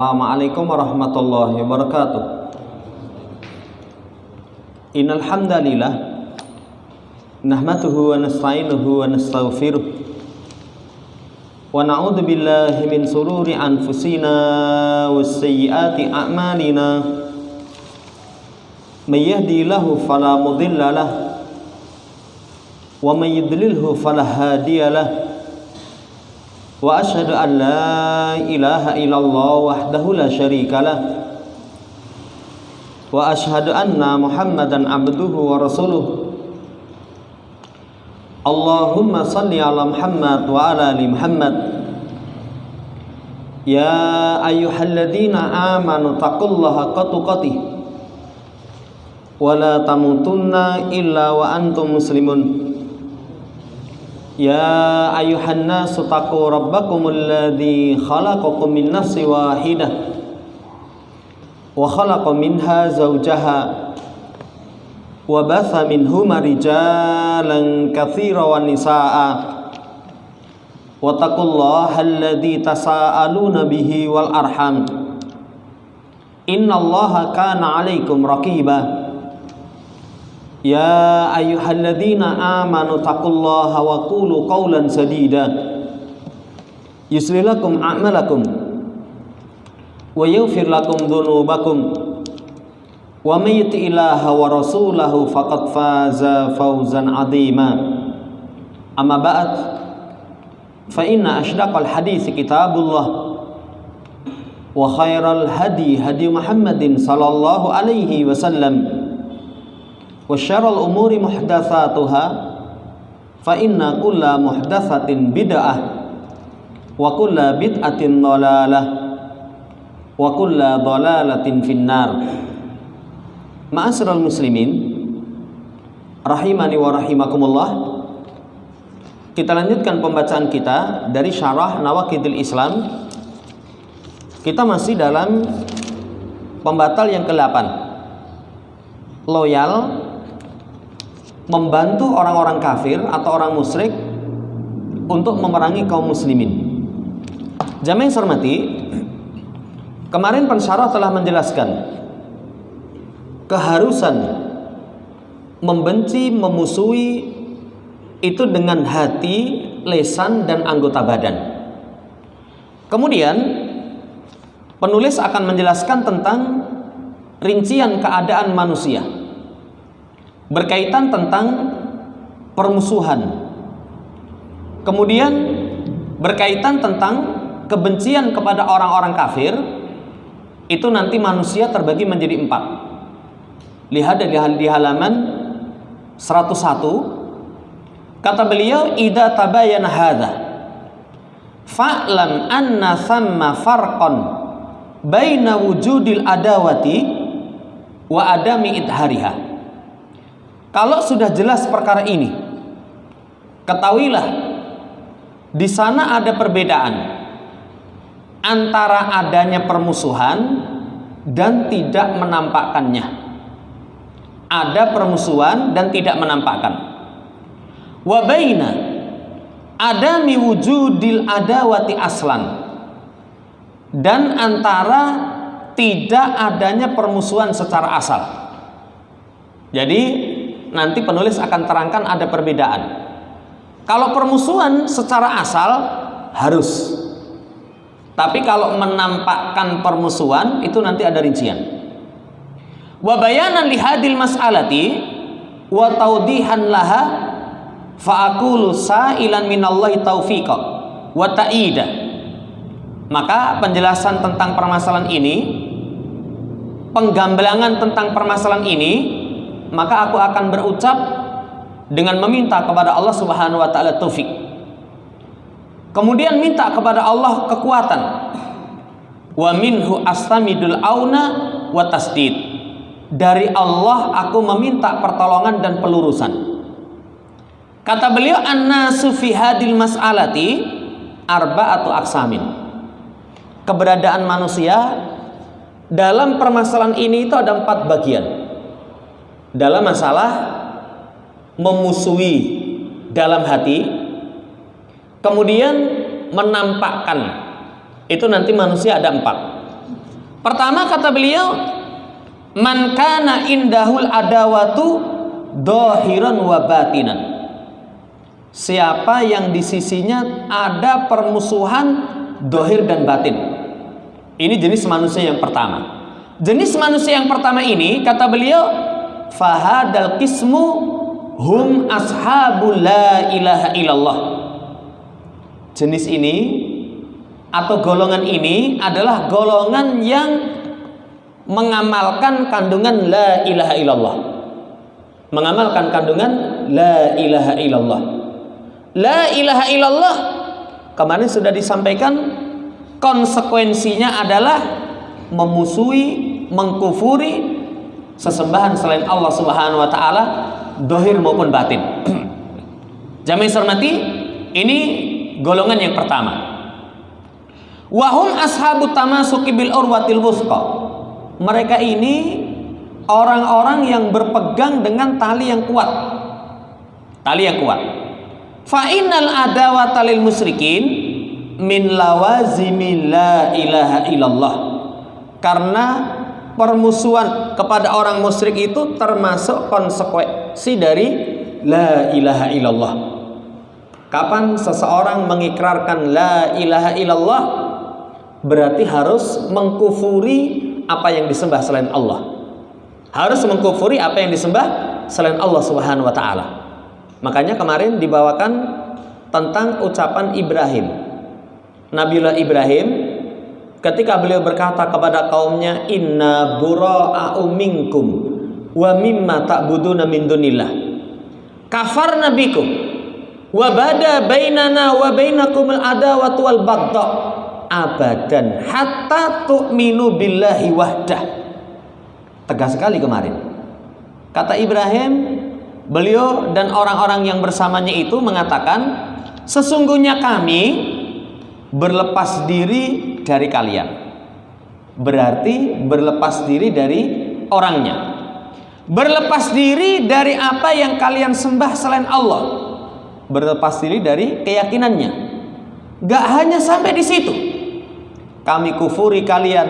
Assalamualaikum warahmatullahi wabarakatuh. Innal hamdalillah nahmaduhu wa nasta'inuhu wa nastaghfiruh wa na'udzu billahi min sururi anfusina was sayyiati a'malina. May yahdihillahu fala mudilla lahu wa may yudlilhu fala hadiya lahu. Wa asyhadu an la ilaha illallah wahdahu la syarika lah wa asyhadu anna Muhammadan abduhu wa rasuluh. Allahumma salli ala Muhammad wa ala ali Muhammad. Ya ayyuhalladzina amanu taqullaha haqqa tuqatih wa la tamutunna illa wa antum muslimun. Ya ayuhan nasu taqu rabbakumul ladzi khalaqakum min nafsin wahidah wa khalaqa minha zawjaha wa batha minhuma rijalan katsiran wan nisaa wa taqullaha alladzi tasaaluna bihi wal arham innallaha kana 'alaikum raqiba. Ya ayyuhalladzina amanu taqullaha wa qulu qawlan sadida yuslih lakum a'malakum wa yaghfir lakum dhunubakum wa may yuti'illaha wa rasulahu faqad faza fawzan 'azima. Amma ba'd, fa inna ashdaqal hadits kitabullah wa khairal hadi Muhammadin sallallahu alaihi wasallam wa syarrul umuri muhdatsatuha fa inna kulla muhdatsatin bid'ah wa kulla bid'atin dhalalah wa kulla dhalalatin finnar. Ma'asyiral muslimin rahimani wa rahimakumullah. Kita lanjutkan pembacaan kita dari Syarah Nawaqidil Islam. Kita masih dalam pembatal yang ke-8, loyal membantu orang-orang kafir atau orang musyrik untuk memerangi kaum muslimin. Jamaah yang saya hormati, kemarin pensyarah telah menjelaskan keharusan membenci, memusuhi itu dengan hati, lisan, dan anggota badan. Kemudian penulis akan menjelaskan tentang rincian keadaan manusia berkaitan tentang permusuhan, kemudian berkaitan tentang kebencian kepada orang-orang kafir. Itu nanti manusia terbagi menjadi 4. Lihat di halaman 101. Kata beliau, idza tabayyana hadza fa'lam anna thamma farqan baina wujudil adawati wa adami idhariha. Kalau sudah jelas perkara ini, ketahuilah di sana ada perbedaan antara adanya permusuhan dan tidak menampakkannya. Ada permusuhan dan tidak menampakkan. Wa baina adami wujudil adawati aslan, dan antara tidak adanya permusuhan secara asal. Jadi nanti penulis akan terangkan ada perbedaan. Kalau permusuhan secara asal harus, tapi kalau menampakkan permusuhan itu nanti ada rincian. Wa bayanan li hadil mas'alati wa tawdihan laha fa aqulu sa'ilan minallahi taufiqa wa ta'ida. Maka penjelasan tentang permasalahan ini, penggamblangan tentang permasalahan ini, maka aku akan berucap dengan meminta kepada Allah Subhanahu wa taala taufik. Kemudian minta kepada Allah kekuatan. Wa minhu astamidul auna wa tasdid. Dari Allah aku meminta pertolongan dan pelurusan. Kata beliau, annasu fi hadil mas'alati arba'atu aqsamin. Keberadaan manusia dalam permasalahan ini itu ada 4 bagian. Dalam masalah memusuhi dalam hati, kemudian menampakkan, itu nanti manusia ada 4. Pertama kata beliau, man kana indahul adawatu dhahiran wa batinan. Siapa yang di sisinya ada permusuhan dohir dan batin. Ini jenis manusia yang pertama. Jenis manusia yang pertama ini kata beliau, fahadal qismu hum ashabul la ilaha illallah. Jenis ini atau golongan ini adalah golongan yang mengamalkan kandungan la ilaha illallah. Mengamalkan kandungan la ilaha illallah. La ilaha illallah kemarin sudah disampaikan, konsekuensinya adalah memusuhi, mengkufuri sesembahan selain Allah Subhanahu wa taala, dohir maupun batin. Jamaah hormati, ini golongan yang pertama. Wahum ashabut tamasuki bil urwatil wuthqa. Mereka ini orang-orang yang berpegang dengan tali yang kuat. Tali yang kuat. Fa innal adawata lil musyrikin min lawazimi la ilaha illallah. Karena permusuhan kepada orang musyrik itu termasuk konsekuensi dari la ilaha illallah. Kapan seseorang mengikrarkan la ilaha illallah, berarti harus mengkufuri apa yang disembah selain Allah. Harus mengkufuri apa yang disembah selain Allah Subhanahu wa taala. Makanya kemarin dibawakan tentang ucapan Ibrahim. Nabiullah Ibrahim ketika beliau berkata kepada kaumnya, inna bura'u minkum wa mimma ta'buduna min dunillah kafarna bikum wa bada bainana wa bainakumul adawatu wal baghdha abadan hatta tu'minu billahi wahdah. Tegas sekali kemarin. Kata Ibrahim, beliau dan orang-orang yang bersamanya itu mengatakan, sesungguhnya kami berlepas diri dari kalian. Berarti berlepas diri dari orangnya. Berlepas diri dari apa yang kalian sembah selain Allah. Berlepas diri dari keyakinannya. Gak hanya sampai di situ. Kami kufuri kalian,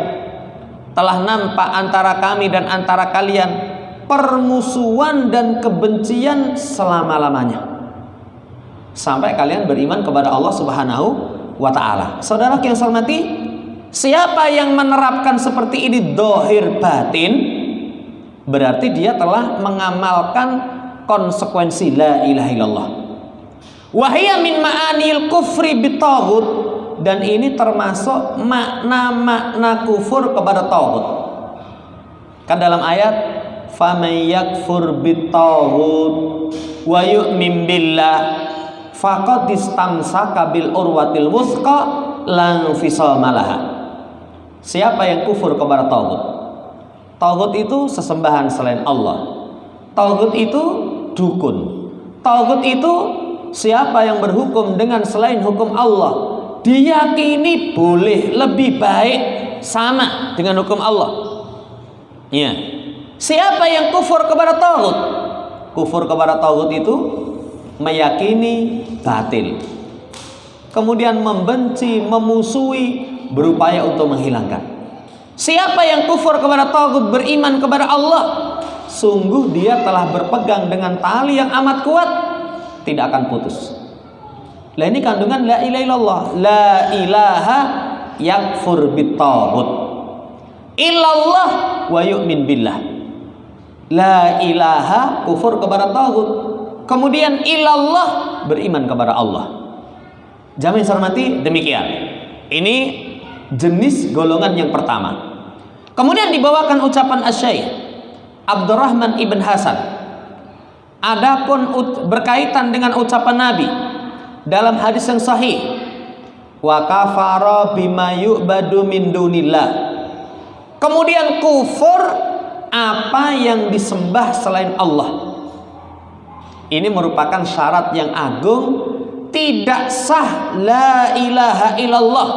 telah nampak antara kami dan antara kalian permusuhan dan kebencian selama-lamanya, sampai kalian beriman kepada Allah Subhanahu wa ta'ala. Saudara yang saya hormati, siapa yang menerapkan seperti ini dohir batin, berarti dia telah mengamalkan konsekuensi la ilaha illallah. Wahia min ma'anil kufri bitaghut. Dan ini termasuk makna-makna kufur kepada taghut. Kan dalam ayat faman yakfur bitaghut wa yu'min billah faqad istamsaka bil urwatil wuthqa la infisama laha. Siapa yang kufur kepada taghut? Taghut itu sesembahan selain Allah. Taghut itu dukun. Taghut itu siapa yang berhukum dengan selain hukum Allah, diyakini boleh lebih baik sama dengan hukum Allah. Ya. Siapa yang kufur kepada taghut? Kufur kepada taghut itu meyakini batil, kemudian membenci, memusuhi, berupaya untuk menghilangkan. Siapa yang kufur kepada taghut, beriman kepada Allah, sungguh dia telah berpegang dengan tali yang amat kuat, tidak akan putus. Lah ini kandungan la ilaha illallah. La ilaha yakfur bitaghut illallah wa yu'min billah. La ilaha kufur kepada taghut, kemudian illallah beriman kepada Allah. Jamaah hormati, demikian. Ini jenis golongan yang pertama. Kemudian dibawakan ucapan Asy-Syaikh Abdurrahman ibn Hasan. Adapun berkaitan dengan ucapan Nabi dalam hadis yang sahih, wa kafara bima yu'badu min dunillah. Kemudian kufur apa yang disembah selain Allah. Ini merupakan syarat yang agung. Tidak sah la ilaha illallah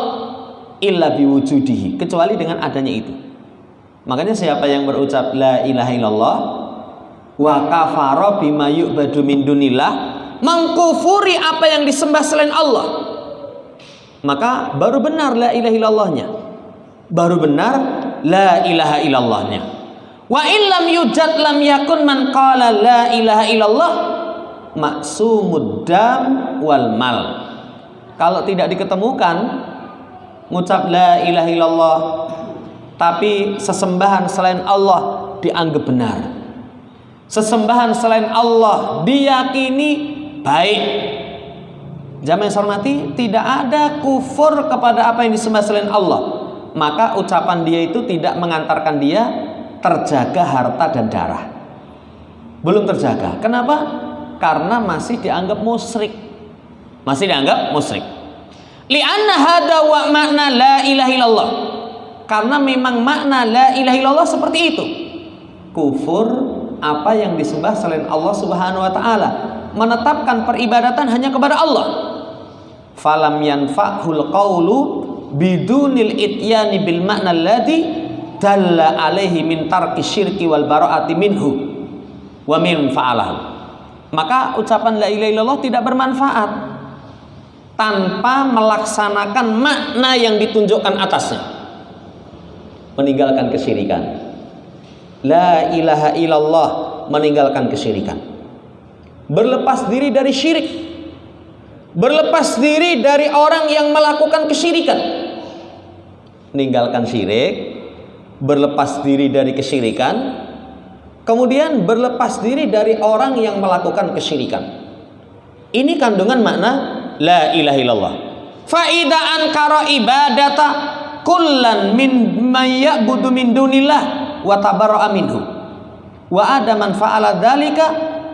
illa biwujudihi, kecuali dengan adanya itu. Makanya siapa yang berucap la ilaha illallah wa kafara bima yu'badu min dunillah, mengkufuri apa yang disembah selain Allah, maka baru benar la ilaha illallahnya, baru benar la ilaha illallahnya. Wa illam yujad lam yakun man qala la ilaha illallah maksumud dam wal mal. Kalau tidak diketemukan ngucap la ilaha illallah tapi sesembahan selain Allah dianggap benar, sesembahan selain Allah diyakini baik. Jamaah yang saya hormati, tidak ada kufur kepada apa yang disembah selain Allah, maka ucapan dia itu tidak mengantarkan dia terjaga harta dan darah. Belum terjaga. Kenapa? Karena masih dianggap musyrik. Masih dianggap musyrik. Li'anna hada wa makna la ilaha illallah. Karena memang makna la ilaha illallah seperti itu. Kufur apa yang disembah selain Allah Subhanahu wa taala, menetapkan peribadatan hanya kepada Allah. Falam yanfa'hul qawlu bidunil ityani bil makna alladhi dalla alaihi min tarki syirki wal bara'ati minhu wa min fa'alahu. Maka ucapan la ilaha illallah tidak bermanfaat tanpa melaksanakan makna yang ditunjukkan atasnya, meninggalkan kesyirikan. La ilaha illallah, meninggalkan kesyirikan, berlepas diri dari syirik, berlepas diri dari orang yang melakukan kesyirikan, meninggalkan syirik, berlepas diri dari kesyirikan, kemudian berlepas diri dari orang yang melakukan kesyirikan. Ini kandungan makna la ilaha illallah. Fa idza ankara ibadata kullan min may ya'budu min dunillah wa tabarra'a minhu wa ada man fa'ala dzalika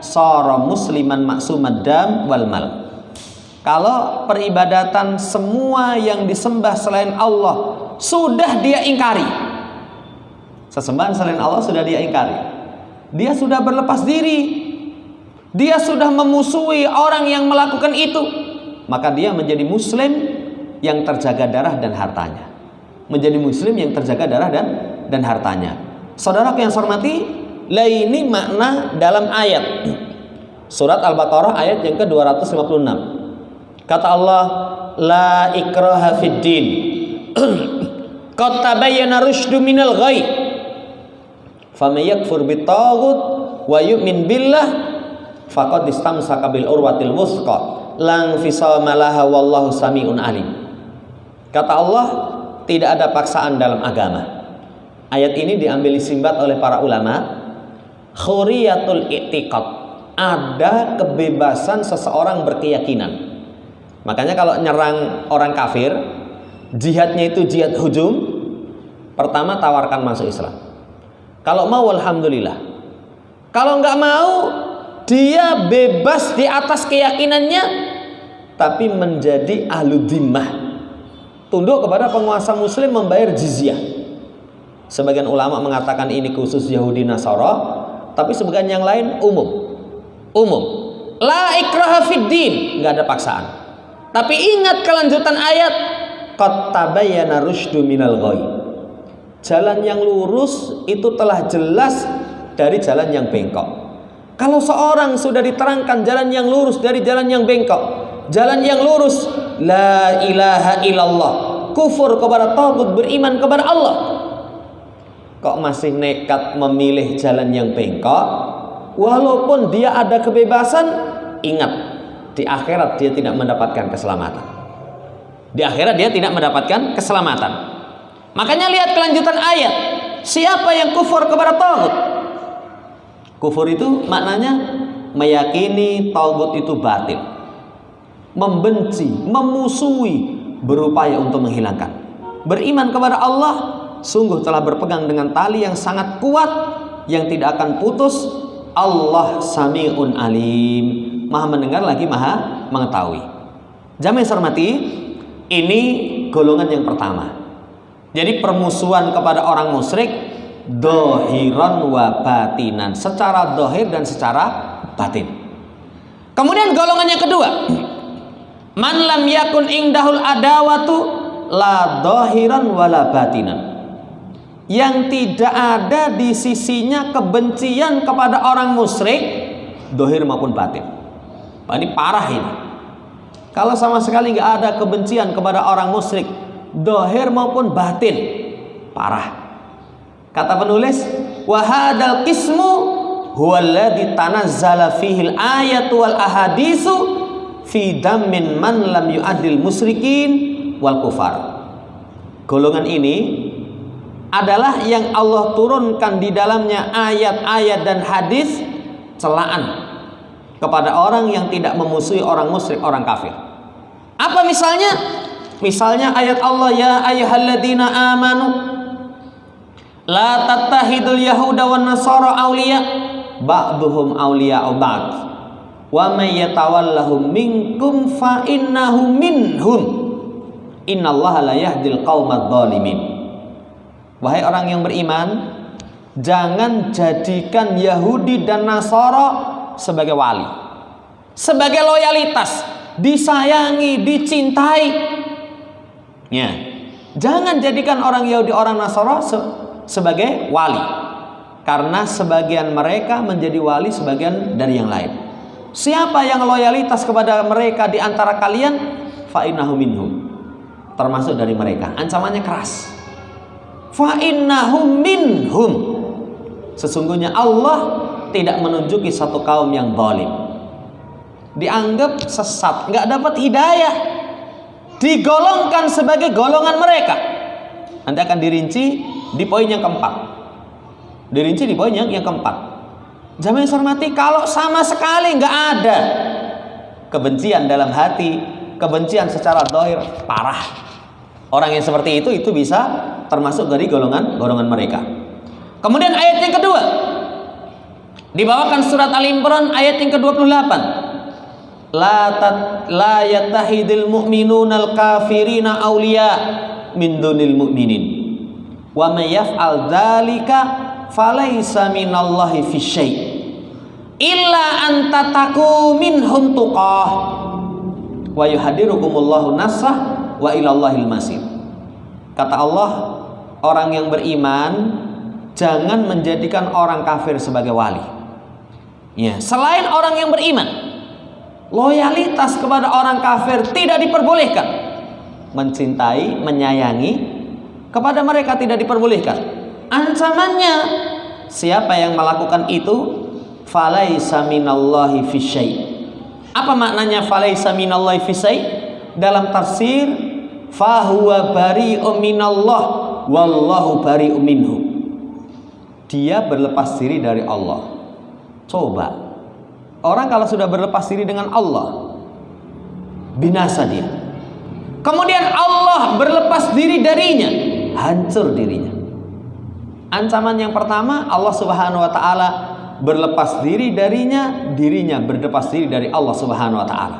sara musliman maksumad dam wal mal. Kalau peribadatan semua yang disembah selain Allah sudah dia ingkari, sesembahan selain Allah sudah dia ingkari, dia sudah berlepas diri, dia sudah memusuhi orang yang melakukan itu, maka dia menjadi muslim yang terjaga darah dan hartanya. Menjadi muslim yang terjaga darah dan hartanya. Saudaraku yang saya hormati, ini makna dalam ayat surat Al-Baqarah ayat yang ke-256. Kata Allah, la ikraha fid din. Qad tabayyana rusydu minal ghayy. Faman yakfur bitaghut wa yu'min billah faqad istamsaka bil urwatil wuthqa la infisama laha wallahu samiun alim. Kata Allah, tidak ada paksaan dalam agama. Ayat ini diambil istinbat oleh para ulama. Khuriyatul i'tiqad, ada kebebasan seseorang berkeyakinan. Makanya kalau nyerang orang kafir, jihadnya itu jihad hujum. Pertama tawarkan masuk Islam. Kalau mau alhamdulillah. Kalau nggak mau, dia bebas di atas keyakinannya, tapi menjadi ahlu dhimmah, tunduk kepada penguasa muslim, membayar jizyah. Sebagian ulama mengatakan ini khusus Yahudi Nasara, tapi sebagian yang lain umum. La ikraha fid din, nggak ada paksaan. Tapi ingat kelanjutan ayat, qad tabayyana rusydu minal ghayy. Jalan yang lurus itu telah jelas dari jalan yang bengkok. Kalau seorang sudah diterangkan jalan yang lurus dari jalan yang bengkok, jalan yang lurus la ilaha illallah, kufur kepada taghut, beriman kepada Allah, kok masih nekat memilih jalan yang bengkok, walaupun dia ada kebebasan, ingat, di akhirat dia tidak mendapatkan keselamatan. Di akhirat dia tidak mendapatkan keselamatan. Makanya lihat kelanjutan ayat, siapa yang kufur kepada taghut? Kufur itu maknanya meyakini taghut itu batil, membenci, memusuhi, berupaya untuk menghilangkan. Beriman kepada Allah, sungguh telah berpegang dengan tali yang sangat kuat yang tidak akan putus. Allah sami'un alim, maha mendengar lagi maha mengetahui. Jamaah yang saya hormati, ini golongan yang pertama. Jadi permusuhan kepada orang musyrik dohiran wa batinan, secara dohir dan secara batin. Kemudian golongan yang kedua, man lam yakun indahul adawatu la dohiran wa la batinan, yang tidak ada di sisinya kebencian kepada orang musyrik, dohir maupun batin. Ini parah ini. Kalau sama sekali nggak ada kebencian kepada orang musyrik, dohir maupun batin, parah. Kata penulis, wa hadzal qismu huwallazi tanazzala fihi al-ayatu wal ahadisu fi dammin man lam yu'addil musyrikin wal kufar. Golongan ini adalah yang Allah turunkan di dalamnya ayat-ayat dan hadis celaan kepada orang yang tidak memusuhi orang musyrik, orang kafir. Apa misalnya? Misalnya ayat Allah, ya ayyuhalladzina amanu la tattahidul yahuda wan nasara awliya ba'duhum awliya'u ba'd wa may yatawallahum minkum fa innahu minhum innallaha la yahdil qaumadz zalimin. Wahai orang yang beriman, jangan jadikan Yahudi dan Nasara sebagai wali, sebagai loyalitas, disayangi, dicintai. Ya, jangan jadikan orang Yahudi, orang Nasara sebagai wali, karena sebagian mereka menjadi wali sebagian dari yang lain. Siapa yang loyalitas kepada mereka di antara kalian, fa innahu minhum, termasuk dari mereka. Ancamannya keras. Fa innahum minhum, sesungguhnya Allah tidak menunjuki satu kaum yang zalim, dianggap sesat, nggak dapat hidayah, digolongkan sebagai golongan mereka. Nanti akan dirinci di poin yang keempat. Dirinci di poin yang keempat. Jamaah yang hormati, kalau sama sekali nggak ada kebencian dalam hati, kebencian secara zahir parah, orang yang seperti itu bisa termasuk dari golongan mereka. Kemudian ayat yang kedua, dibawakan surat Al-Imran ayat yang ke-28. La yattahidil mu'minuna al-kafirina awliya min dunil mu'minin wa may yaf'al dzalika falaysa minallahi fi syai' illa an tataku minhum tuqah wa yuhadirukumullahu nasah wa ilallahil masir. Kata Allah, orang yang beriman jangan menjadikan orang kafir sebagai wali. Ya, selain orang yang beriman, loyalitas kepada orang kafir tidak diperbolehkan. Mencintai, menyayangi kepada mereka tidak diperbolehkan. Ancamannya, siapa yang melakukan itu, falaisa minallahi fi syai'. Apa maknanya falaisa minallahi fi syai'? Dalam tafsir, fahuwa bari'um minallah wallahu bari'um minhu. Dia berlepas diri dari Allah. Coba, orang kalau sudah berlepas diri dengan Allah, binasa dia. Kemudian Allah berlepas diri darinya, hancur dirinya. Ancaman yang pertama, Allah Subhanahu wa taala berlepas diri darinya, dirinya berlepas diri dari Allah Subhanahu wa taala.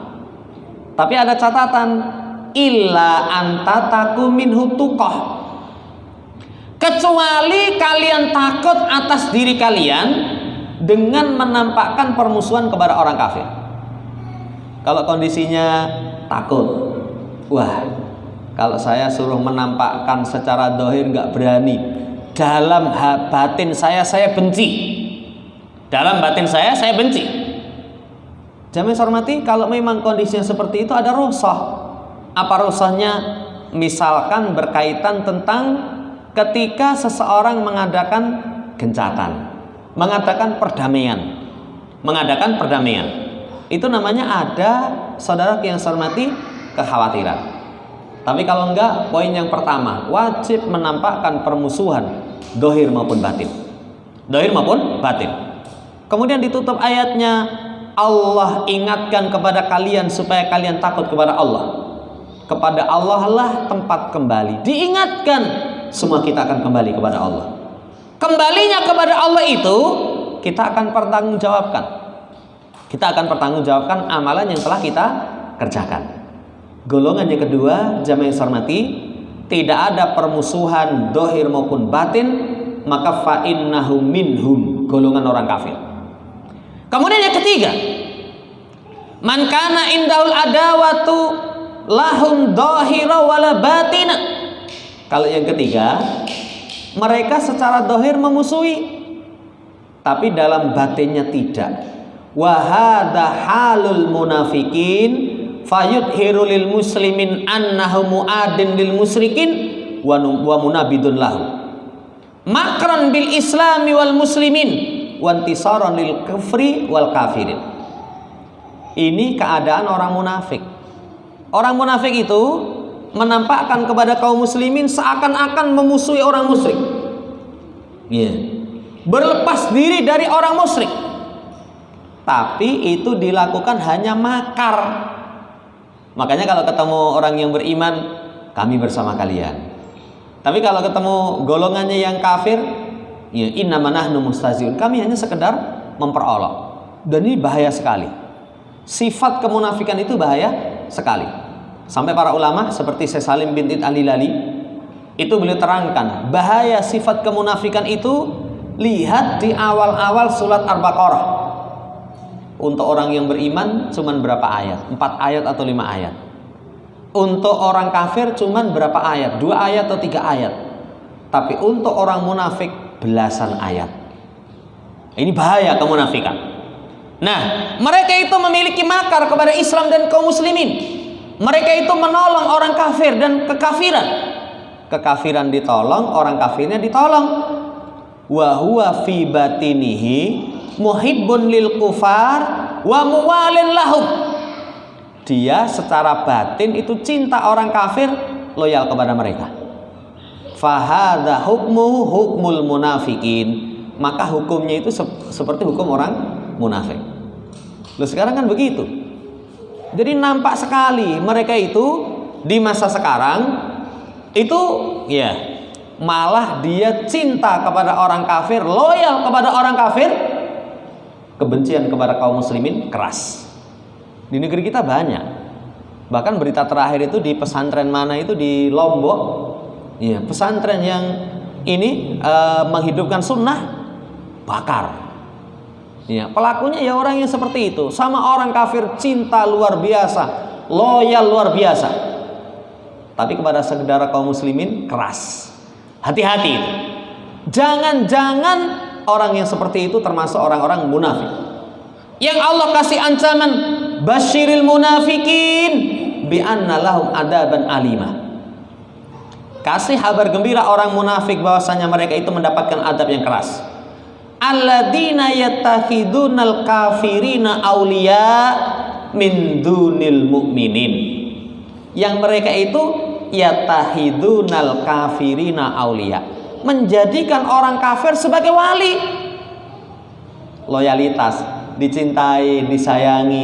Tapi ada catatan, illa antataku minhu tuqah. Kecuali kalian takut atas diri kalian dengan menampakkan permusuhan kepada orang kafir. Kalau kondisinya takut, wah, kalau saya suruh menampakkan secara zahir nggak berani, dalam batin saya benci. Dalam batin saya benci. Jamaah hormati, kalau memang kondisinya seperti itu ada rukhsah. Apa rukhsahnya? Misalkan berkaitan tentang ketika seseorang mengadakan gencatan, mengadakan perdamaian, itu namanya ada, saudara yang saya hormati, kekhawatiran. Tapi kalau enggak, poin yang pertama, wajib menampakkan permusuhan zahir maupun batin. Kemudian ditutup ayatnya, Allah ingatkan kepada kalian supaya kalian takut kepada Allah. Kepada Allah lah tempat kembali. Diingatkan, semua kita akan kembali kepada Allah. Kembalinya kepada Allah itu, kita akan pertanggungjawabkan. Kita akan pertanggungjawabkan amalan yang telah kita kerjakan. Golongan yang kedua, jamaah yang hormati, tidak ada permusuhan zahir maupun batin, maka fa innahu minhum, golongan orang kafir. Kemudian yang ketiga, man kana indahul adawatu lahum dhahira wala batina. Kalau yang ketiga, mereka secara zahir memusuhi, tapi dalam batinnya tidak. Wa hadza halul munafikin fayudhiru lil muslimin annahu muadin lil musyrikin wa munabidun lahu. makran bil islami wal muslimin wa intisaran lil kufri wal kafirin. Ini keadaan orang munafik. Orang munafik itu menampakkan kepada kaum muslimin seakan-akan memusuhi orang musyrik. Berlepas diri dari orang musyrik. Tapi itu dilakukan hanya makar. Makanya kalau ketemu orang yang beriman, kami bersama kalian. Tapi kalau ketemu golongannya yang kafir, innama nahnu mustahzi'un, kami hanya sekedar memperolok. Dan ini bahaya sekali. Sifat kemunafikan itu bahaya sekali. Sampai para ulama seperti Syekh Salim bin Al-Hilali itu beliau terangkan bahaya sifat kemunafikan itu. Lihat di awal-awal surat Al-Baqarah. Untuk orang yang beriman cuman berapa ayat? 4 ayat atau 5 ayat. Untuk orang kafir cuman berapa ayat? 2 ayat atau 3 ayat. Tapi untuk orang munafik belasan ayat. Ini bahaya kemunafikan. Nah, mereka itu memiliki makar kepada Islam dan kaum muslimin. Mereka itu menolong orang kafir dan kekafiran. Kekafiran ditolong, orang kafirnya ditolong. Wa huwa fi batinihi muhibbun lil kufar wa muwalin lahum. Dia secara batin itu cinta orang kafir, loyal kepada mereka. Fahadha hukmuhu hukmul munafikin. Maka hukumnya itu seperti hukum orang munafik. Loh, sekarang kan begitu. Jadi nampak sekali mereka itu di masa sekarang itu malah dia cinta kepada orang kafir, loyal kepada orang kafir, kebencian kepada kaum muslimin keras. Di negeri kita banyak. Bahkan berita terakhir itu di pesantren mana itu di Lombok, pesantren yang ini menghidupkan sunnah bakar. Pelakunya ya orang yang seperti itu, sama orang kafir cinta luar biasa, loyal luar biasa. Tapi kepada saudara kaum muslimin keras. Hati-hati itu. Jangan-jangan orang yang seperti itu termasuk orang-orang munafik. Yang Allah kasih ancaman, basyiril munafikin bi anna lahum adaban alima. Kasih kabar gembira orang munafik bahwasanya mereka itu mendapatkan adab yang keras. Alladzina yattakhidunal kafirina auliya min dunil mu'minin. Yang mereka itu yattahidunal kafirina auliya, menjadikan orang kafir sebagai wali. Loyalitas, dicintai, disayangi.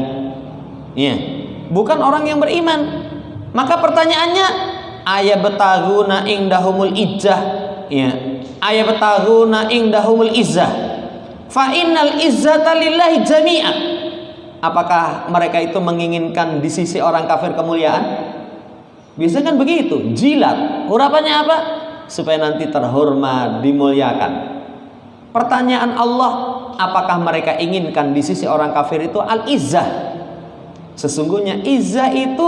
Bukan orang yang beriman. Maka pertanyaannya, ayabtaguna indahumul izzah. Ayabtaguna indahumul izzah. Fa innal izzata lillahi jami'a. Apakah mereka itu menginginkan di sisi orang kafir kemuliaan? Biasanya kan begitu, jilat. Harapannya apa? Supaya nanti terhormat, dimuliakan. Pertanyaan Allah, apakah mereka inginkan di sisi orang kafir itu al-izzah? Sesungguhnya izzah itu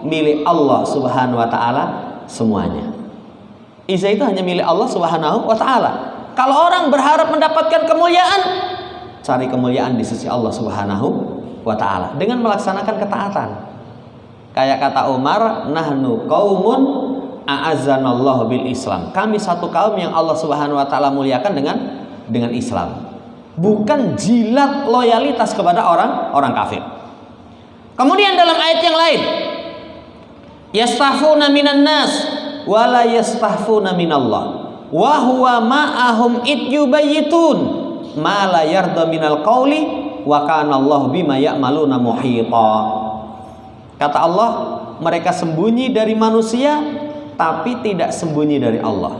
milik Allah Subhanahu wa taala semuanya. Izzah itu hanya milik Allah Subhanahu wa taala. Kalau orang berharap mendapatkan kemuliaan, cari kemuliaan di sisi Allah Subhanahu wa taala dengan melaksanakan ketaatan. Kayak kata Umar, nahnu qaumun a'azzanallahu bil Islam. Kami satu kaum yang Allah Subhanahu wa taala muliakan dengan Islam. Bukan jilat loyalitas kepada orang kafir. Kemudian dalam ayat yang lain, yastahfuna minan nas wa la yastahfuna minallah wa huwa ma'ahum id yubayyitun ma la yarda minal qawli wa kana Allahu bima ya'maluna muhita. Kata Allah, mereka sembunyi dari manusia tapi tidak sembunyi dari Allah.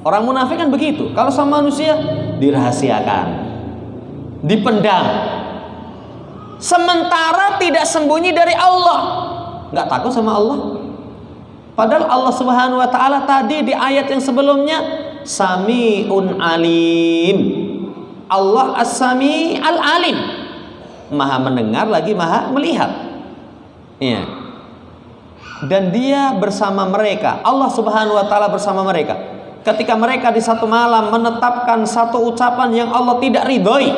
Orang munafik kan begitu. Kalau sama manusia dirahasiakan, dipendam. Sementara tidak sembunyi dari Allah. Nggak takut sama Allah. Padahal Allah Subhanahu wa taala tadi di ayat yang sebelumnya Sami'un alim. Allah as-sami al-alim. Maha mendengar lagi maha melihat. Dan dia bersama mereka, Allah Subhanahu wa taala bersama mereka. Ketika mereka di satu malam menetapkan satu ucapan yang Allah tidak ridhoi,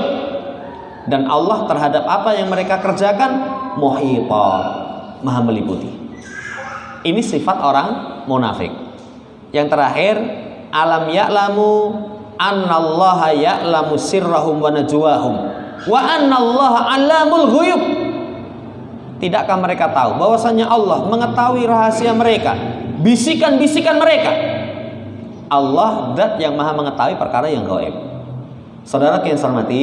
dan Allah terhadap apa yang mereka kerjakan muhita, maha meliputi. Ini sifat orang munafik. Yang terakhir, Alam ya'lamu annallaha ya'lamu sirrahum wa najwahum wa annallaha 'allamul ghuyub. Tidakkah mereka tahu bahwasanya Allah mengetahui rahasia mereka, bisikan-bisikan mereka? Allah zat yang maha mengetahui perkara yang gaib. Saudara yang saya hormati,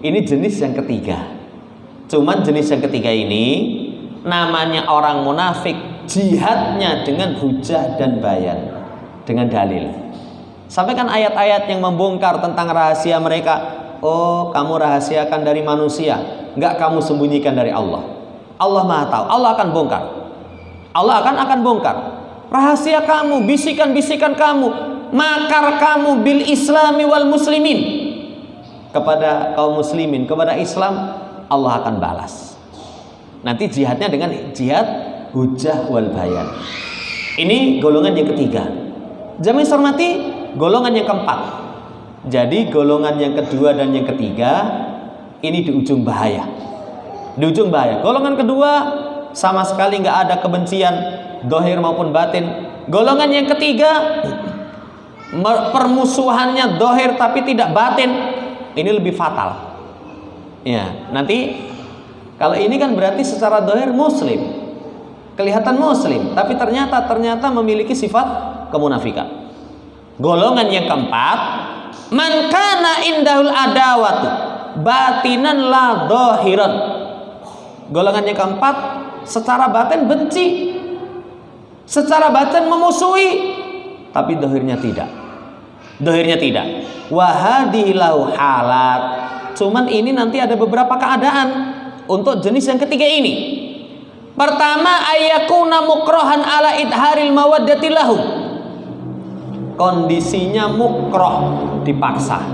ini jenis yang ketiga. Cuman jenis yang ketiga ini namanya orang munafik, jihadnya dengan hujah dan bayan, dengan dalil. Sampaikan ayat-ayat yang membongkar tentang rahasia mereka. Oh, kamu rahasiakan dari manusia, enggak kamu sembunyikan dari Allah. Allah maha tahu, Allah akan bongkar. Allah akan bongkar rahasia kamu, bisikan-bisikan kamu, makar kamu bil islami wal muslimin, kepada kaum muslimin, kepada Islam. Allah akan balas. Nanti jihadnya dengan jihad hujah wal bayan. Ini golongan yang ketiga. Jamaah hormati, golongan yang keempat. Jadi golongan yang kedua dan yang ketiga ini di ujung bahaya. Di ujung bahaya. Golongan kedua sama sekali nggak ada kebencian zahir maupun batin. Golongan yang ketiga permusuhannya zahir tapi tidak batin. Ini lebih fatal. Ya, nanti kalau ini kan berarti secara zahir muslim, kelihatan muslim, tapi ternyata memiliki sifat kemunafikan. Golongan yang keempat, man kana indahul adawatu batinan la zahiran. Golongan yang keempat, secara batin benci, secara batin memusuhi, tapi zahirnya tidak. Zahirnya tidak. Wa hadhihi lahu halat. Cuman ini nanti ada beberapa keadaan untuk jenis yang ketiga ini. Pertama, ayyakuna mukrohan ala idharil mawaddati lahum. Kondisinya mukroh, dipaksa.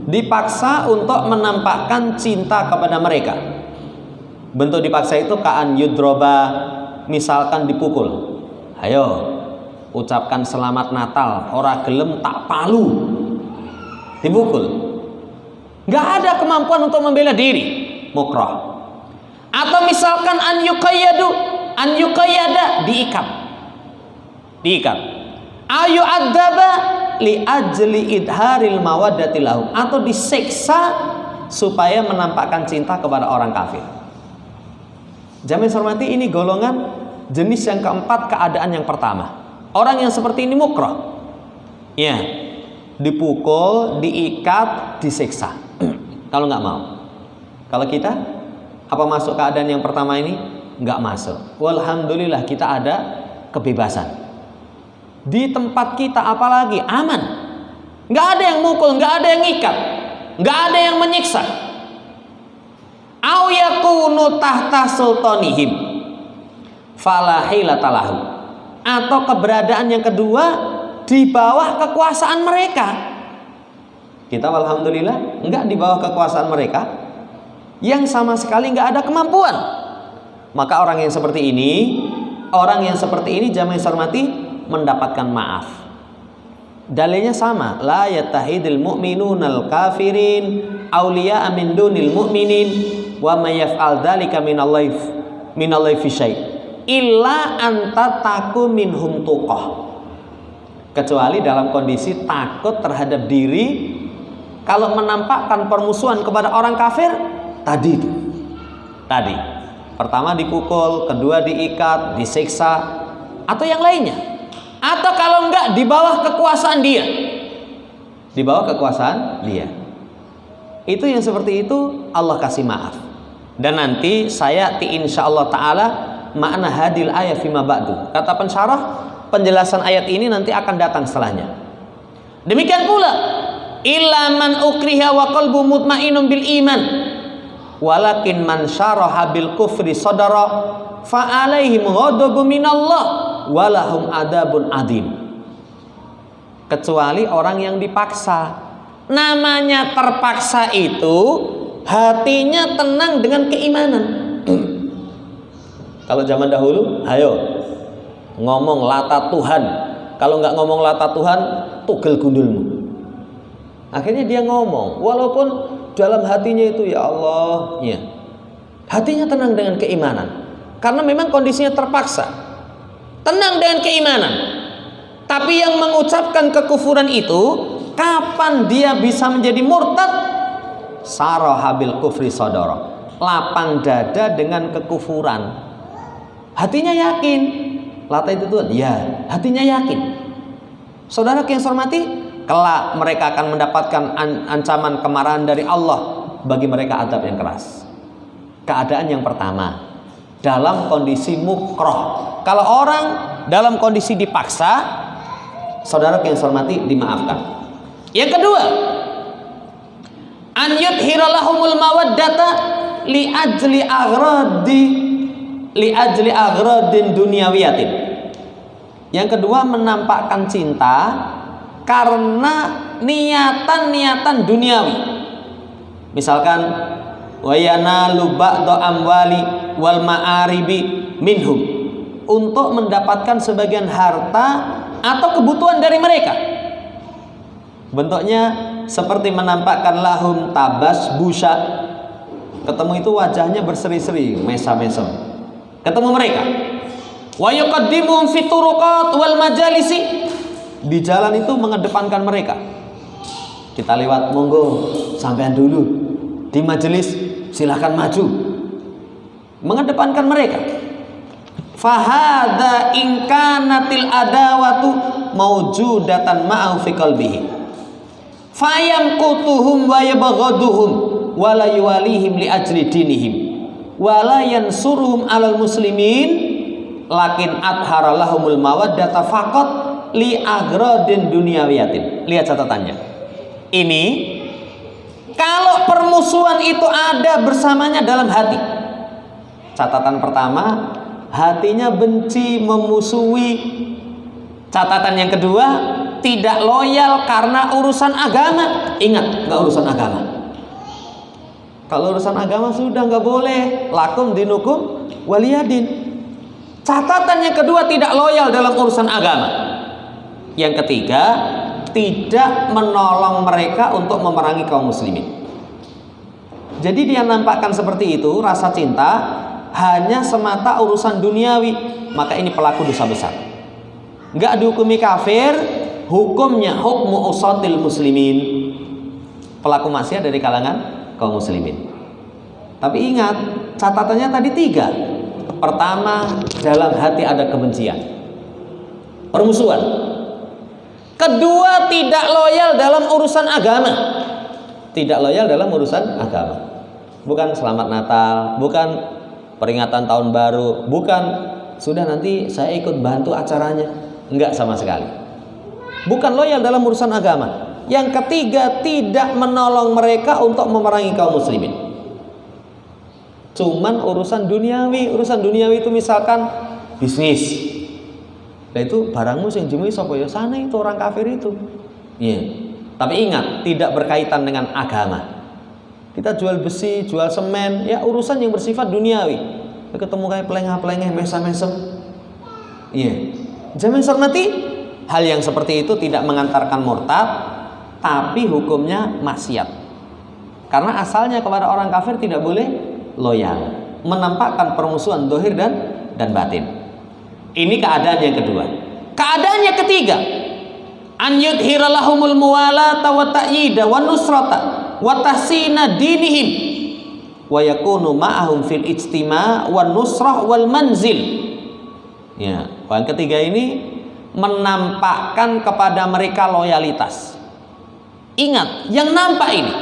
Dipaksa untuk menampakkan cinta kepada mereka. Bentuk dipaksa itu ka'an yudroba, misalkan dipukul. Ayo, ucapkan selamat Natal, ora gelem tak palu. Dipukul. Nggak ada kemampuan untuk membela diri, mukroh. Atau misalkan an yuqayyada, diikat. Ayu adzaba li ajli idharil mawaddati lahum, atau disiksa supaya menampakkan cinta kepada orang kafir. Jamaah hormati, ini golongan jenis yang keempat, keadaan yang pertama. Orang yang seperti ini mukroh. Ya, dipukul, diikat, disiksa. Kalau nggak mau. Kalau kita, apa masuk keadaan yang pertama ini? Nggak masuk. Walhamdulillah kita ada kebebasan. Di tempat kita apalagi aman. Nggak ada yang mukul, nggak ada yang ikat, nggak ada yang menyiksa. Au yakunu tahta sultanihim fala hilata lahu. Atau keberadaan yang kedua di bawah kekuasaan mereka. Kita alhamdulillah enggak di bawah kekuasaan mereka, yang sama sekali enggak ada kemampuan. Maka orang yang seperti ini jamaah hormati, mendapatkan maaf. Dalilnya sama, la yatahidil mu'minunal kafirin auliya min dunil mu'minin wa may yaf'al dzalika minallahi fi syai' illa anta taku minhum tuqah. Kecuali dalam kondisi takut terhadap diri. Kalau menampakkan permusuhan kepada orang kafir tadi, pertama dipukul, kedua diikat, disiksa, atau yang lainnya. Atau kalau enggak di bawah kekuasaan dia. Itu yang seperti itu Allah kasih maaf. Dan nanti saya insyaallah taala makna hadil ayat fima ba'du. Kata pensyarah, penjelasan ayat ini nanti akan datang setelahnya. Demikian pula, illa man ukriha wa qalbu mutmainun bil iman walakin man syaraha bil kufri sadara fa alaihim ghadabun minallah walahum adabun adim. Kecuali orang yang dipaksa. Namanya terpaksa itu hatinya tenang dengan keimanan. Kalau zaman dahulu, ayo ngomong lata Tuhan. Kalau nggak ngomong lata Tuhan, tugel gundulmu. Akhirnya dia ngomong, walaupun dalam hatinya itu ya Allah, ya. Hatinya tenang dengan keimanan. Karena memang kondisinya terpaksa. Tenang dengan keimanan. Tapi yang mengucapkan kekufuran itu, kapan dia bisa menjadi murtad? Saraha bil kufri sadara, lapang dada dengan kekufuran. Hatinya yakin Lata itu Tuhan, ya, hatinya yakin. Saudara yang saya hormati, kelak mereka akan mendapatkan ancaman kemarahan dari Allah, bagi mereka adab yang keras. Keadaan yang pertama, dalam kondisi mukroh. Kalau orang dalam kondisi dipaksa, saudara yang saya hormati, dimaafkan. Yang kedua, an yudhira lahumul mawaddata li ajli aghradin dunyawiyatin. Yang kedua, menampakkan cinta karena niatan-niatan duniawi. Misalkan wayanalu ba'da amwali wal ma'aribi minhum, untuk mendapatkan sebagian harta atau kebutuhan dari mereka. Bentuknya seperti menampakkan lahum tabas busha. Ketemu itu wajahnya berseri-seri, mesam-mesem. Ketemu mereka. Wa yuqaddimuhum fi turuqat wal majalisi. Di jalan itu mengedepankan mereka. Kita lewat, monggo sampean dulu. Di majelis silahkan maju. Mengedepankan mereka. Fahada inkanatil adawatu maujudatan ma'ahu fi qalbihi. Fayamqutuhum wa yabghaduhum wa la yuwalihim li ajli dinihim wa la yansuruhum 'alal muslimin lakin adhara lahumul mawaddata faqat li agradin dunyawiyatin. Lihat catatannya. Ini kalau permusuhan itu ada bersamanya dalam hati. Catatan pertama, hatinya benci, memusuhi. Catatan yang kedua, tidak loyal karena urusan agama. Ingat, nggak urusan agama. Kalau urusan agama sudah nggak boleh. Lakum dinukum waliyadin. Catatan yang kedua, tidak loyal dalam urusan agama. Yang ketiga, tidak menolong mereka untuk memerangi kaum muslimin. Jadi dia nampakkan seperti itu, rasa cinta hanya semata urusan duniawi, maka ini pelaku dosa besar. Nggak dihukumi kafir, hukumnya hukmu usatil muslimin, pelaku maksiat dari kalangan kaum muslimin. Tapi ingat, catatannya tadi 3. Pertama, dalam hati ada kebencian, permusuhan. Kedua, tidak loyal dalam urusan agama. Tidak loyal dalam urusan agama. Bukan selamat Natal, bukan peringatan tahun baru, bukan sudah nanti saya ikut bantu acaranya. Enggak sama sekali. Bukan loyal dalam urusan agama. Yang ketiga, tidak menolong mereka untuk memerangi kaum muslimin. Cuman urusan duniawi. Urusan duniawi itu misalkan bisnis. Nah itu barangmu yang jemui sapa ya sana itu orang kafir itu. Iya. Tapi ingat, tidak berkaitan dengan agama. Kita jual besi, jual semen, ya urusan yang bersifat duniawi. Ketemu kayak pelengah-pelengah, mesam-mesem. Iya. Jangan hormati, hal yang seperti itu tidak mengantarkan murtad, tapi hukumnya maksiat. Karena asalnya kepada orang kafir tidak boleh loyal, menampakkan permusuhan zahir dan batin. Ini keadaan yang kedua. Keadaan yang ketiga, an yudhira lahumul muwalata wa ta'yida wa nusrata wa tahsina dinihim wa yakunu ma'ahum fil ijtima' wan nusrah wal manzil. Ya, yang ketiga ini menampakkan kepada mereka loyalitas. Ingat, yang nampak ini,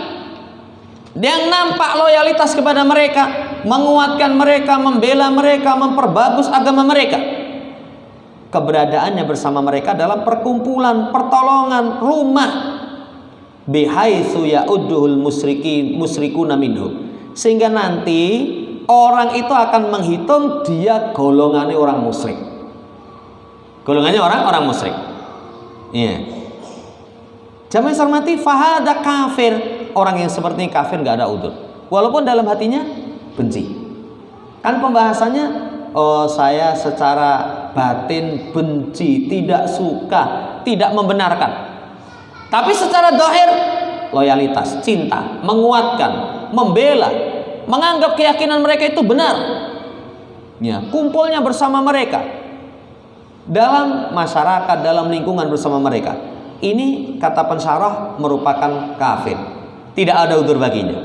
yang nampak loyalitas kepada mereka, menguatkan mereka, membela mereka, memperbagus agama mereka. Keberadaannya bersama mereka dalam perkumpulan, pertolongan, rumah. Bihaitsu ya'udduhul musyrikuna minhu. Sehingga nanti orang itu akan menghitung dia golongannya orang musyrik. Golongannya orang musyrik. Iya. Jamaah hormati, fahada kafir. Orang yang seperti ini kafir, nggak ada udzur. Walaupun dalam hatinya benci. Kan pembahasannya, oh saya secara batin benci, tidak suka, tidak membenarkan. Tapi secara zahir loyalitas, cinta, menguatkan, membela, menganggap keyakinan mereka itu benar. Ya, kumpulnya bersama mereka. dalam masyarakat, dalam lingkungan bersama mereka, ini kata pensyarah merupakan kafir, tidak ada udzur baginya,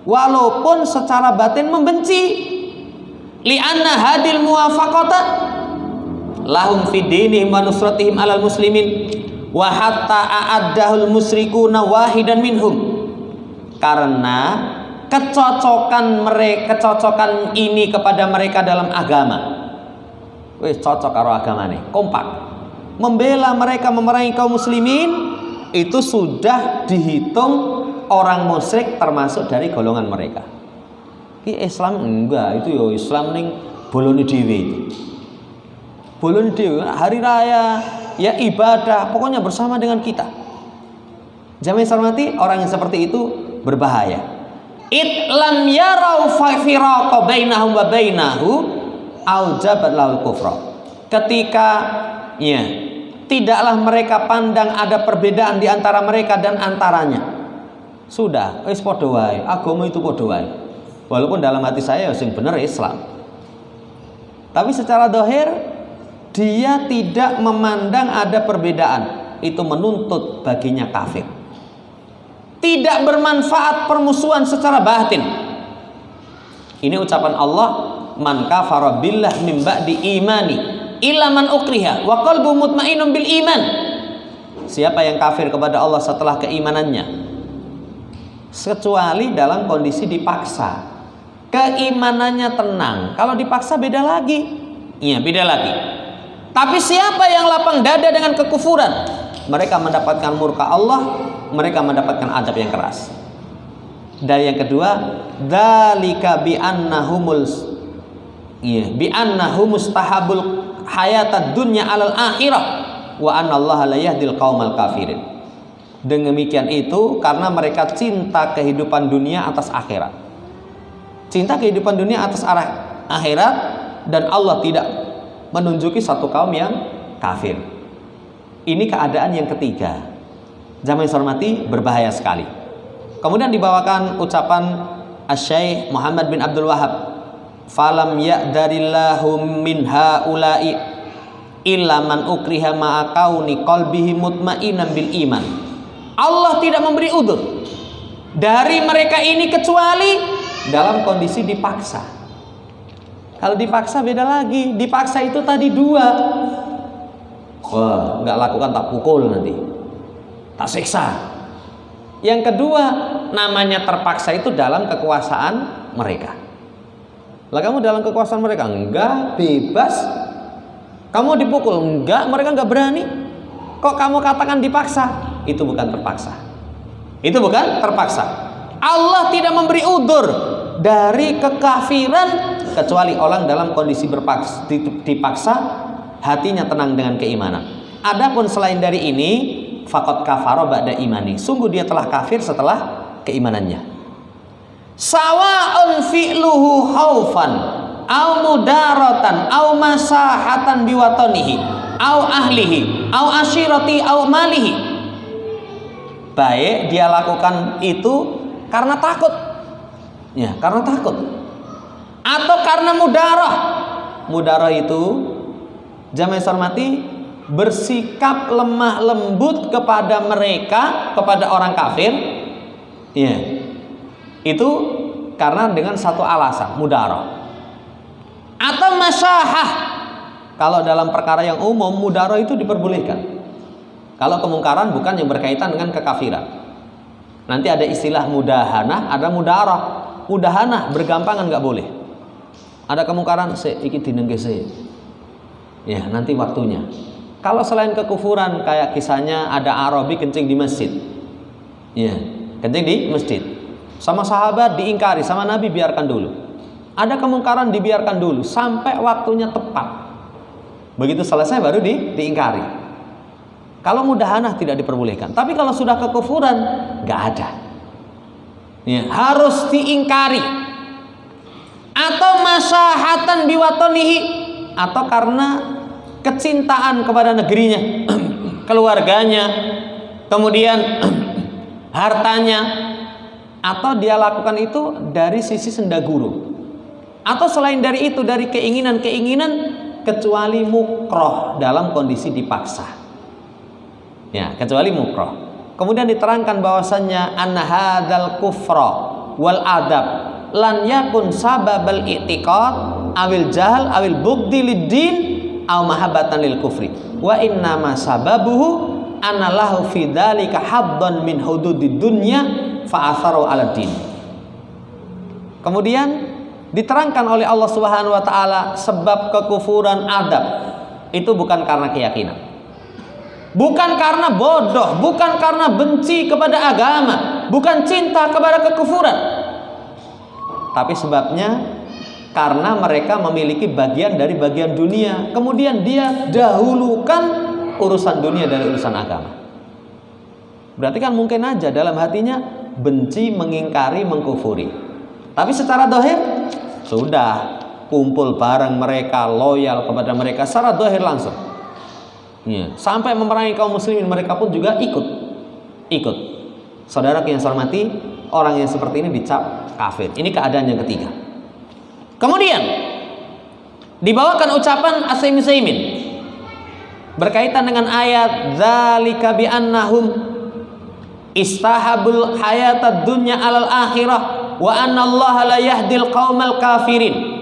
walaupun secara batin membenci. Li'anna hadil muwafaqata lahum fi dinihim wa nusratihim alal muslimin wa hatta a'addahul musyrikuna wahidan minhum. Karena kecocokan ini kepada mereka dalam agama, wis cocok karo agamane, kompak membela mereka, memerangi kaum muslimin, itu sudah dihitung orang musyrik termasuk dari golongan mereka. Islam enggak, itu yo Islam ning bolone dhewe itu. Bolone dhewe hari raya, ya ibadah, pokoknya bersama dengan kita. Jamaah hormati, orang yang seperti itu berbahaya. Lam yarau firaqa bainahum wa bainahu aujabat lahul kufra. Ketika ya tidaklah mereka pandang ada perbedaan di antara mereka dan antaranya, sudah wis padha wae, agama itu padha wae. Walaupun dalam hati saya sing bener Islam, tapi secara zahir dia tidak memandang ada perbedaan, itu menuntut baginya kafir. Tidak bermanfaat permusuhan secara batin. Ini ucapan Allah, man kafara billah min ba'di imani illa man ukriha wa qalbu mutmainnun bil iman. Siapa yang kafir kepada Allah setelah keimanannya, kecuali dalam kondisi dipaksa, keimanannya tenang. Kalau dipaksa beda lagi. Iya, beda lagi. Tapi siapa yang lapang dada dengan kekufuran, mereka mendapatkan murka Allah, mereka mendapatkan azab yang keras. Dan yang kedua, dzalika bi annahum mustahabul hayatad dunya alal akhirah wa anallaha la yahdil qaumal kafirin. Demikian itu karena mereka cinta kehidupan dunia atas akhirat. Cinta kehidupan dunia atas akhirat, dan Allah tidak menunjuki satu kaum yang kafir. Ini keadaan yang ketiga. Jamaah hormati, berbahaya sekali. Kemudian dibawakan ucapan Asy-Syaikh Muhammad bin Abdul Wahhab, falam ya'darillahu min haula'i illa man ukriha ma'a kauni qalbihi mutmainan bil iman. Allah tidak memberi udzur dari mereka ini kecuali dalam kondisi dipaksa. Kalau dipaksa beda lagi. Dipaksa itu tadi dua. Wah, nggak lakukan tak pukul nanti, tak siksa. Yang kedua, namanya terpaksa itu dalam kekuasaan mereka. Lah kamu dalam kekuasaan mereka enggak, bebas. Kamu dipukul enggak, mereka enggak berani. Kok kamu katakan dipaksa? Itu bukan terpaksa. Itu bukan terpaksa. Allah tidak memberi udzur dari kekafiran kecuali orang dalam kondisi dipaksa, hatinya tenang dengan keimanan. Adapun selain dari ini, faqad kafara ba'da imani, sungguh dia telah kafir setelah keimanannya. Sawa'un fi'luhu khaufan au mudaratan au masahatan biwatanihi au ahlihi au ashirati au malihi. Baik dia lakukan itu karena takut, ya karena takut, atau karena mudarah. Mudarah itu, jamaah hormati, bersikap lemah lembut kepada mereka, kepada orang kafir, ya itu karena dengan satu alasan, mudarah. Atau masyahah, kalau dalam perkara yang umum mudarah itu diperbolehkan. Kalau kemungkaran bukan yang berkaitan dengan kekafiran. Nanti ada istilah mudahanah, ada mudarah. Mudahanah bergampangan nggak boleh. Ada kemungkaran, iki dinengke se. Ya, nanti waktunya. Kalau selain kekufuran, kayak kisahnya ada Arabi kencing di masjid. Ya, kencing di masjid. Sama sahabat diingkari, sama Nabi biarkan dulu. Ada kemungkaran dibiarkan dulu sampai waktunya tepat. Begitu selesai baru diingkari. Kalau mudahanah tidak diperbolehkan. Tapi kalau sudah kekufuran, nggak ada. Ya, harus diingkari. Atau masyahatan biwatonihi, atau karena kecintaan kepada negerinya, keluarganya, kemudian hartanya, atau dia lakukan itu dari sisi sendaguru, atau selain dari itu dari keinginan-keinginan kecuali mukroh, dalam kondisi dipaksa. Ya, kecuali mukroh. Kemudian diterangkan bahwasannya anna hadzal kufra wal adab lan yakun sababal i'tiqad awil jahal awil bugdi lid-din aw mahabbatan lil kufri wa inna ma sababuhu anallahu fi dzalika haddan min hududid dunya fa atharu 'ala din. Kemudian diterangkan oleh Allah Subhanahu wa taala sebab kekufuran adab itu bukan karena keyakinan. Bukan karena bodoh, bukan karena benci kepada agama, bukan cinta kepada kekufuran. Tapi sebabnya karena mereka memiliki bagian dari bagian dunia, kemudian dia dahulukan urusan dunia dari urusan agama. Berarti kan mungkin aja dalam hatinya benci, mengingkari, mengkufuri. Tapi secara dohir sudah kumpul bareng mereka, loyal kepada mereka secara dohir langsung. Ya, sampai memerangi kaum muslimin mereka pun juga ikut. Saudara yang saya hormati, orang yang seperti ini dicap kafir. Ini keadaan yang ketiga. Kemudian dibawakan ucapan As-Saimin berkaitan dengan ayat dzalika bi annahum istahabul hayatad dunya alal akhirah wa annallaha la yahdil qaumal kafirin.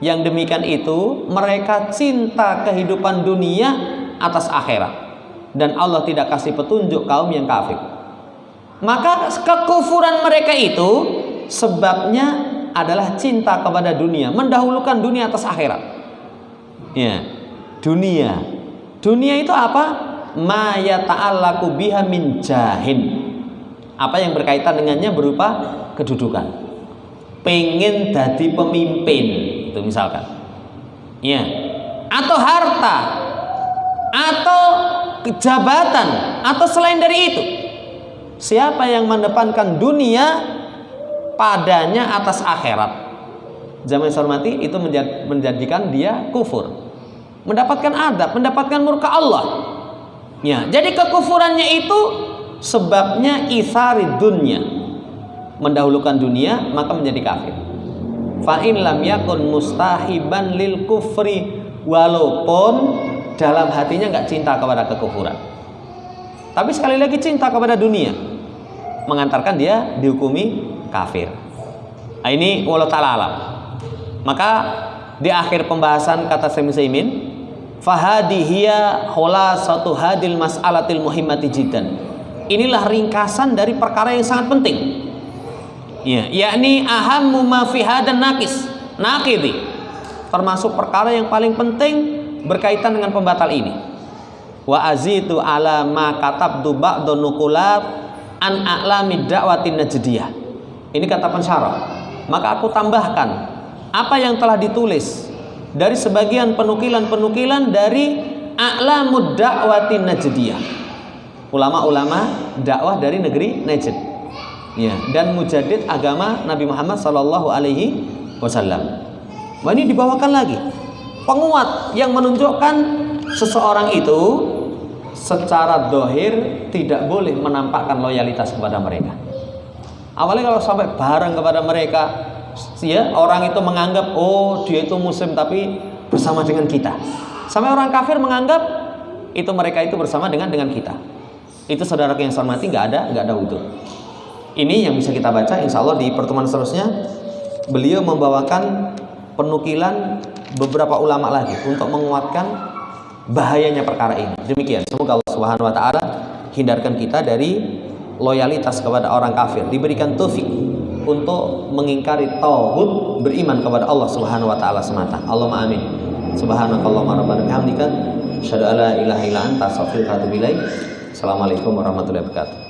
Yang demikian itu mereka cinta kehidupan dunia atas akhirat dan Allah tidak kasih petunjuk kaum yang kafir. Maka kekufuran mereka itu sebabnya adalah cinta kepada dunia, mendahulukan dunia atas akhirat. Ya, dunia itu apa? Ma yata'allaqu biha min jahin. Apa yang berkaitan dengannya berupa kedudukan. Pengen jadi pemimpin, itu misalkan. Ya. Atau harta, atau jabatan, atau selain dari itu. Siapa yang mendepankan dunia padanya atas akhirat, zaman yang saya hormati, itu menjadikan dia kufur, mendapatkan adab, mendapatkan murka Allah. Ya, jadi kekufurannya itu sebabnya itsari dunya, mendahulukan dunia, maka menjadi kafir. Fa in lam yakun mustahiban lil kufri, walaupun dalam hatinya nggak cinta kepada kekufuran, tapi sekali lagi cinta kepada dunia, mengantarkan dia dihukumi kafir. Nah, ini wallahu ta'ala alam. Maka di akhir pembahasan kata Saimin, fahadhiya khulasatu hadil mas'alatil muhimmati jiddan. Inilah ringkasan dari perkara yang sangat penting. Ya, yakni ahammu ma fi hadan naqidi. Termasuk perkara yang paling penting berkaitan dengan pembatal ini. Wa azitu ala ma katabtu ba'dun nuqulat an a'lami da'watin najdiyah. Ini kata pensyarah. Maka aku tambahkan apa yang telah ditulis dari sebagian penukilan-penukilan dari a'lamud da'watin najdiyah, ulama-ulama dakwah dari negeri Najd, ya, dan mujaddid agama Nabi Muhammad sallallahu alaihi wasallam. Wah, ini dibawakan lagi penguat yang menunjukkan seseorang itu secara dohir tidak boleh menampakkan loyalitas kepada mereka. Awalnya kalau sampai bareng kepada mereka, ya, orang itu menganggap oh dia itu muslim tapi bersama dengan kita. Sampai orang kafir menganggap itu mereka itu bersama dengan kita. Itu saudara yang saya hormati, nggak ada wudhu. Ini yang bisa kita baca, insya Allah di pertemuan seterusnya beliau membawakan penukilan beberapa ulama lagi untuk menguatkan bahayanya perkara ini. Demikian, semoga Allah Subhanahu wa taala hindarkan kita dari loyalitas kepada orang kafir, diberikan taufik untuk mengingkari tauhid, beriman kepada Allah Subhanahu wa taala semata. Allahumma amin. Subhanakallahumma rabbana bihamdika asyhadu an la ilaha illa anta astaghfiruka wa atubu ilaik. Assalamualaikum warahmatullahi wabarakatuh.